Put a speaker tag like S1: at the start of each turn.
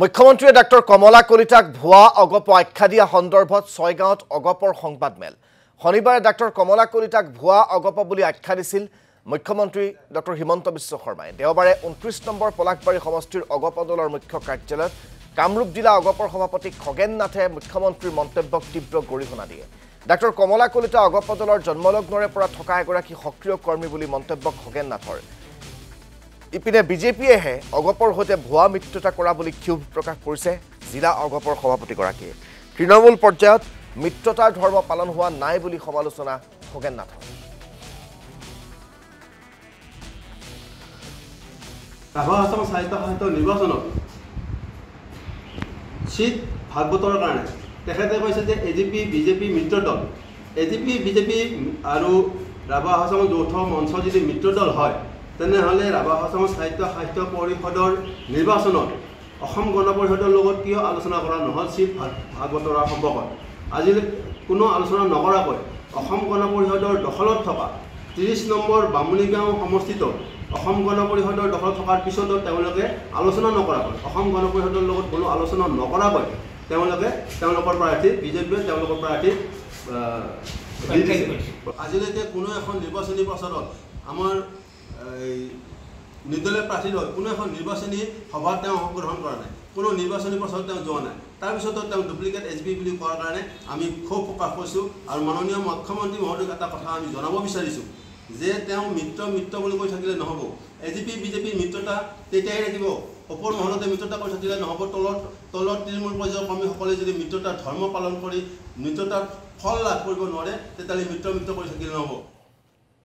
S1: মুখ্যমন্ত্ৰীয়ে ডাক্তৰ কমলা কলিতাক ভুৱা অগপ আখ্যা দিয়া সন্দৰ্ভত ছয়গাঁৱত অগপৰ সংবাদমেল শনিবাৰে ডাক্তৰ কমলা কলিতাক ভুৱা অগপ বুলি আখ্যা দিছিল মুখ্যমন্ত্ৰী ডক্টৰ হিমন্ত বিশ্ব শৰ্মাই দেওবাৰে 29 নম্বৰ পলাকবাৰী সমষ্টিৰ অগপ দলৰ মুখ্য কাৰ্যালয়ত কামৰূপ জিলা অগপৰ সভাপতি খগেন নাথে মুখ্যমন্ত্ৰীৰ মন্তব্যক তীব্ৰ গৰিহণা দিয়ে ডাক্তৰ কমলা কলিতা অগপ দলৰ জন্মলগ্নৰে পৰা থকা এগৰাকী সক্ৰিয় কৰ্মী বুলি মন্তব্য খগেন নাথৰ ইপিনে বিজেপিয়েহে অগপৰ হৈতে ভুৱা মিত্ৰতা কৰা বুলি ক্ষোভ প্ৰকাশ কৰিছে জিলা অগপৰ সভাপতিগৰাকীয়ে তৃণমূল পৰ্যায়ত মিত্ৰতাৰ ধৰ্ম পালন হোৱা নাই বুলি সমালোচনা খগেন নাথৰ
S2: ৰাভা অসম সাহিত্য নিৰ্বাচনত শীত ভাগবতৰ কাৰণে তেখেতে কৈছে যে এজিপি বিজেপি মিত্ৰ দল এজিপি বিজেপি আৰু ৰাভা অসম যৌথ মঞ্চ যদি মিত্ৰ দল হয় তেনেহলে ৰাভা অসম সাহিত্য পৰিষদৰ নিৰ্বাচনত অসম গণ পৰিষদৰ লগত কিয় আলোচনা কৰা নহল শীত ভাগবতৰ সম্পৰ্কত আজি কোনো আলোচনা নকৰাকৈ অসম গণ পৰিষদৰ দখলত থকা 30 নম্বৰ বামুণীগাঁও সমষ্টিত অসম গণ পৰিষদৰ দখলত থকাৰ পিছতো তেওঁলোকে আলোচনা নকৰাকৈ অসম গণ পৰিষদৰ লগত কোনো আলোচনা নকৰাকৈ তেওঁলোকে তেওঁলোকৰ প্ৰাৰ্থী বিজেপিয়ে তেওঁলোকৰ প্ৰাৰ্থী আজিলৈকে কোনো এখন নিৰ্বাচনী প্ৰচাৰত আমাৰ নিৰ্দলীয় প্ৰাৰ্থীৰ কোনো এখন নিৰ্বাচনী সভাত তেওঁ অংশগ্ৰহণ কৰা নাই কোনো নিৰ্বাচনী প্ৰচাৰত তেওঁ যোৱা নাই তাৰপিছতো তেওঁ ডুপ্লিকেট এছপি বুলি কোৱাৰ কাৰণে আমি ক্ষোভ প্ৰকাশ কৰিছোঁ আৰু মাননীয় মুখ্যমন্ত্ৰী মহোদয়ক এটা কথা আমি জনাব বিচাৰিছোঁ যে তেওঁ মিত্ৰ বুলি কৈ থাকিলে নহ'ব এজিপি বিজেপি মিত্ৰতা তেতিয়াই থাকিব ওপৰ মহলতে মিত্ৰতা কৰি থাকিলে নহ'ব তলত তৃণমূল পৰ্যায়ৰ কৰ্মীসকলে যদি মিত্ৰতাৰ ধৰ্ম পালন কৰি মিত্ৰতাৰ ফল লাভ কৰিব নোৱাৰে তেতিয়াহ'লে মিত্ৰ কৰি থাকিলে নহ'ব।